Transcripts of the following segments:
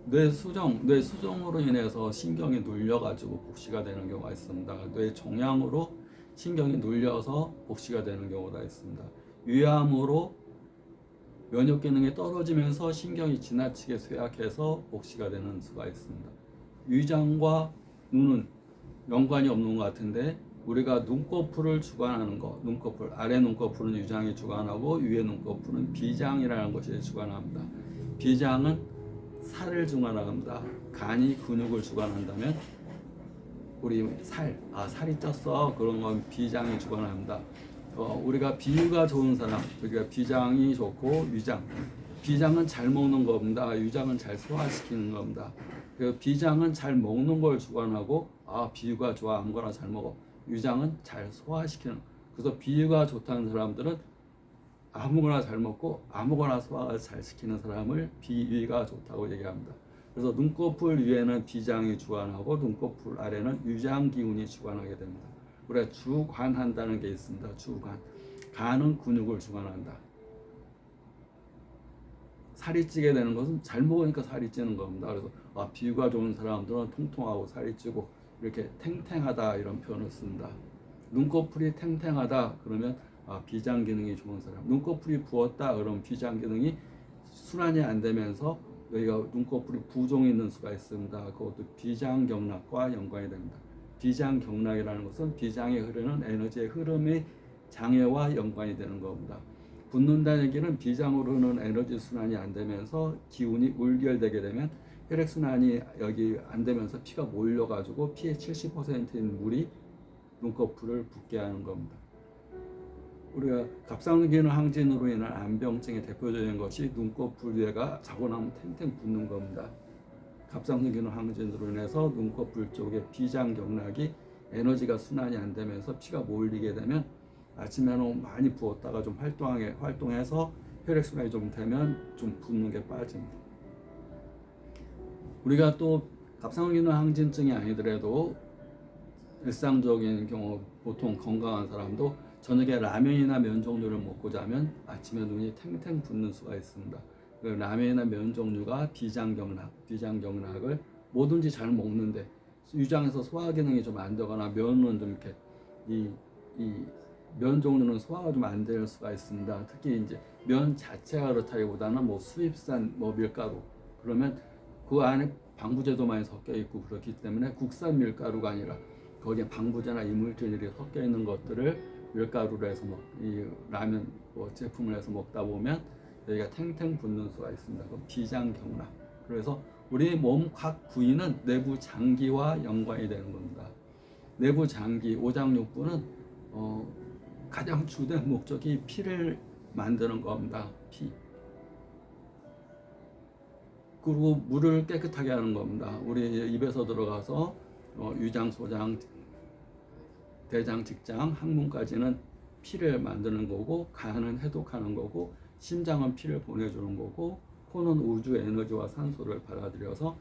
뇌수정으로 인해서 신경이 눌려가지고 복시가 되는 경우가 있습니다. 뇌종양으로 신경이 눌려서 복시가 되는 경우가 있습니다. 위암으로 면역 기능이 떨어지면서 신경이 지나치게 쇠약해서 복시가 되는 수가 있습니다. 위장과 눈은 연관이 없는 것 같은데 우리가 눈꺼풀을 주관하는 거, 눈꺼풀 아래 눈꺼풀은 위장이 주관하고 위에 눈꺼풀은 비장이라는 것이 주관합니다. 비장은 살을 주관합니다. 간이 근육을 주관한다면 우리 살이 쪘어 그런 건 비장이 주관합니다. 우리가 비위가 좋은 사람, 우리가 비장이 좋고 비장은 잘 먹는 겁니다. 위장은 잘 소화시키는 겁니다. 그 비장은 잘 먹는 걸 주관하고 비위가 좋아 아무거나 잘 먹어. 위장은 잘 소화시키는. 그래서 비위가 좋다는 사람들은 아무거나 잘 먹고 아무거나 소화를 잘 시키는 사람을 비위가 좋다고 얘기합니다. 그래서 눈꺼풀 위에는 비장이 주관하고 눈꺼풀 아래는 위장 기운이 주관하게 됩니다. 우리가 주관한다는 게 있습니다. 주관. 간은 근육을 주관한다. 살이 찌게 되는 것은 잘 먹으니까 살이 찌는 겁니다. 그래서 비위가 좋은 사람들은 통통하고 살이 찌고 이렇게 탱탱하다 이런 표현을 씁니다. 눈꺼풀이 탱탱하다 그러면 비장 기능이 좋은 사람. 눈꺼풀이 부었다 그러면 비장 기능이 순환이 안 되면서 여기가 눈꺼풀이 부종이 있는 수가 있습니다. 그것도 비장경락과 연관이 됩니다. 비장경락이라는 것은 비장에 흐르는 에너지의 흐름의 장애와 연관이 되는 겁니다. 붓는다는 얘기는 비장으로 흐르는 에너지 순환이 안 되면서 기운이 울결되게 되면 혈액순환이 여기 안 되면서 피가 몰려가지고 피의 70%인 물이 눈꺼풀을 붓게 하는 겁니다. 우리가 갑상선기능 항진으로 인한 암병증의 대표적인 것이 눈꺼풀 위에가 자고 나면 탱탱 붓는 겁니다. 갑상선기능 항진으로 인해서 눈꺼풀 쪽에 비장경락이 에너지가 순환이 안 되면서 피가 몰리게 되면 아침에는 많이 부었다가 좀 활동해서 혈액순환이 좀 되면 좀 붓는 게 빠집니다. 우리가 또 갑상선기능 항진증이 아니더라도 일상적인 경우 보통 건강한 사람도 저녁에 라면이나 면 종류를 먹고 자면 아침에 눈이 탱탱 붓는 수가 있습니다. 그 라면이나 면 종류가 비장경락을 뭐든지 잘 먹는데 위장에서 소화 기능이 좀 안 되거나 면은 좀 이렇게 면 종류는 소화가 좀 안 될 수가 있습니다. 특히 이제 면 자체가 그렇다기보다는 뭐 수입산 밀가루 그러면 그 안에 방부제도 많이 섞여 있고 그렇기 때문에 국산 밀가루가 아니라 거기에 방부제나 이물질들이 섞여 있는 것들을 밀가루로 해서 이 라면 제품을 해서 먹다 보면 여기가 탱탱 붓는 수가 있습니다. 그 비장경락. 그래서 우리 몸 각 부위는 내부 장기와 연관이 되는 겁니다. 내부 장기, 오장육부는 가장 주된 목적이 피를 만드는 겁니다. 피. 그리고 물을 깨끗하게 하는 겁니다. 우리 입에서 들어가서 위장, 소장, 대장, 직장, 항문까지는 피를 만드는 거고 간은 해독하는 거고 심장은 피를 보내주는 거고 코는 우주 에너지와 산소를 받아들여서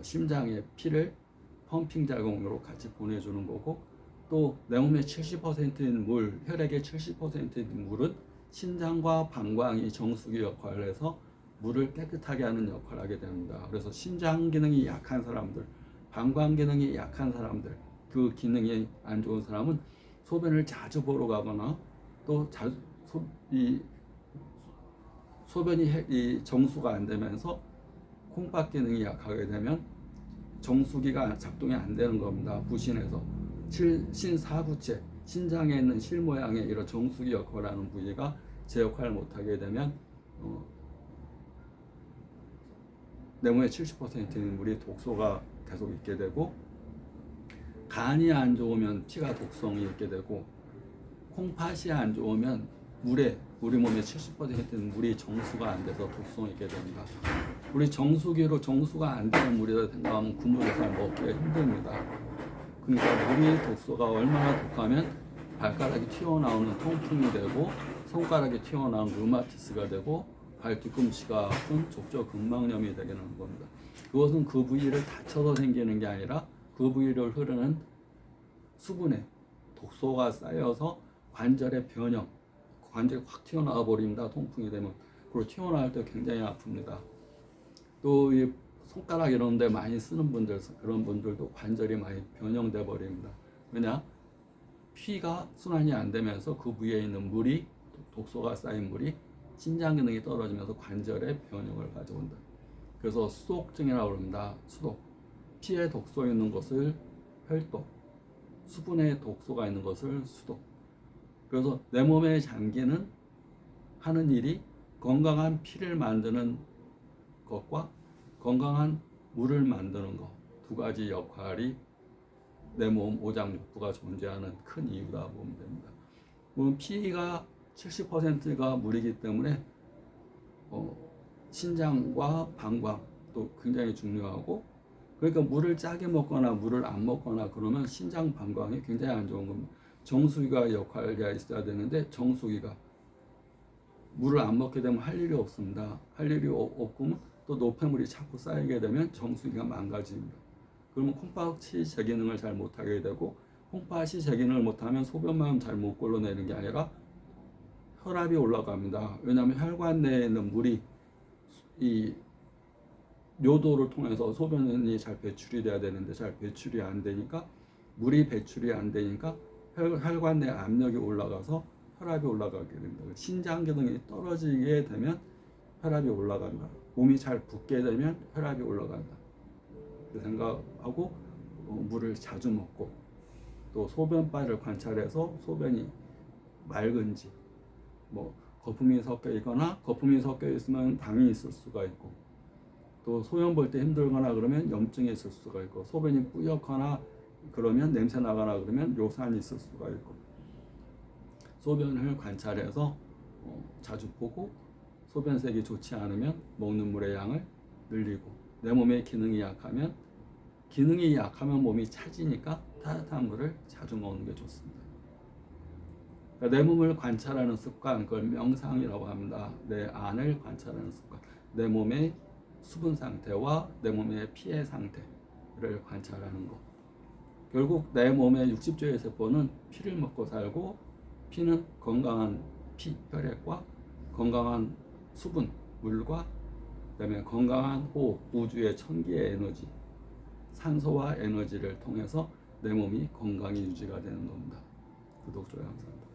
심장에 피를 펌핑 작용으로 같이 보내주는 거고 또 내 몸의 70%인 물, 혈액의 70%인 물은 신장과 방광이 정수기 역할을 해서 물을 깨끗하게 하는 역할을 하게 됩니다. 그래서 신장 기능이 약한 사람들, 방광 기능이 약한 사람들, 그 기능이 안 좋은 사람은 소변을 자주 보러 가거나 또 소변이 정수가 안 되면서 콩팥 기능이 약하게 되면 정수기가 작동이 안 되는 겁니다. 부신해서 신사구체, 신장에 있는 실 모양의 이런 정수기 역할을 하는 부위가 제 역할을 못하게 되면 내 몸의 70%는 물이 독소가 계속 있게 되고 간이 안 좋으면 피가 독성이 있게 되고 콩팥이 안 좋으면 우리 몸의 70%는 물이 정수가 안 돼서 독성이 있게 됩니다. 우리 정수기로 정수가 안 되는 물이라 생각하면 그 물을 잘 먹기가 힘듭니다. 그러니까 물이 독소가 얼마나 독하면 발가락이 튀어나오는 통풍이 되고 손가락이 튀어나오는 류마티스가 되고 발 뒤꿈치가 아픈 족저근막염이 되게 되는 겁니다. 그것은 그 부위를 다쳐서 생기는 게 아니라 그 부위를 흐르는 수분에 독소가 쌓여서 관절의 변형, 관절이 확 튀어나와 버립니다. 통풍이 되면. 그리고 튀어나올 때 굉장히 아픕니다. 또 이 손가락 이런 데 많이 쓰는 분들, 그런 분들도 관절이 많이 변형돼 버립니다. 왜냐? 피가 순환이 안 되면서 그 부위에 있는 물이, 독소가 쌓인 물이 신장 기능이 떨어지면서 관절에 변형을 가져온다. 그래서 수독증이라고 합니다. 수독. 피에 독소 있는 것을 혈독, 수분에 독소가 있는 것을 수독. 그래서 내 몸의 장기는 하는 일이 건강한 피를 만드는 것과 건강한 물을 만드는 것, 두 가지 역할이 내 몸 오장육부가 존재하는 큰 이유다 보면 됩니다. 물론 피가 70%가 물이기 때문에 신장과 방광도 굉장히 중요하고, 그러니까 물을 짜게 먹거나 물을 안 먹거나 그러면 신장 방광이 굉장히 안 좋은 겁니다. 정수기가 역할이 있어야 되는데 정수기가 물을 안 먹게 되면 할 일이 없습니다. 할 일이 없고 또 노폐물이 자꾸 쌓이게 되면 정수기가 망가집니다. 그러면 콩팥이 제 기능을 잘 못하게 되고, 콩팥이 제 기능을 못하면 소변만 잘 못 걸러내는 게 아니라 혈압이 올라갑니다. 왜냐하면 혈관 내에 있는 물이 이 요도를 통해서 소변이 잘 배출이 돼야 되는데 잘 배출이 안 되니까, 물이 배출이 안 되니까 혈관 내 압력이 올라가서 혈압이 올라가게 됩니다. 신장 기능이 떨어지게 되면 혈압이 올라간다. 몸이 잘 붓게 되면 혈압이 올라간다. 그 생각하고 물을 자주 먹고, 또 소변바를 관찰해서 소변이 맑은지, 뭐 거품이 섞여 있거나 거품이 섞여 있으면 당이 있을 수가 있고, 또 소변 볼 때 힘들거나 그러면 염증이 있을 수가 있고, 소변이 뿌옇거나 그러면 냄새 나거나 그러면 요산이 있을 수가 있고, 소변을 관찰해서 자주 보고, 소변색이 좋지 않으면 먹는 물의 양을 늘리고, 내 몸의 기능이 약하면 몸이 차지니까 따뜻한 물을 자주 먹는 게 좋습니다. 그러니까 내 몸을 관찰하는 습관, 그걸 명상이라고 합니다. 내 안을 관찰하는 습관, 내 몸의 수분 상태와 내 몸의 피의 상태를 관찰하는 것. 결국 내 몸의 60조의 세포는 피를 먹고 살고, 피는 건강한 피, 혈액과 건강한 수분, 물과 그다음에 건강한 호흡, 우주의 천기의 에너지, 산소와 에너지를 통해서 내 몸이 건강히 유지가 되는 겁니다. 구독, 좋아요, 감사합니다.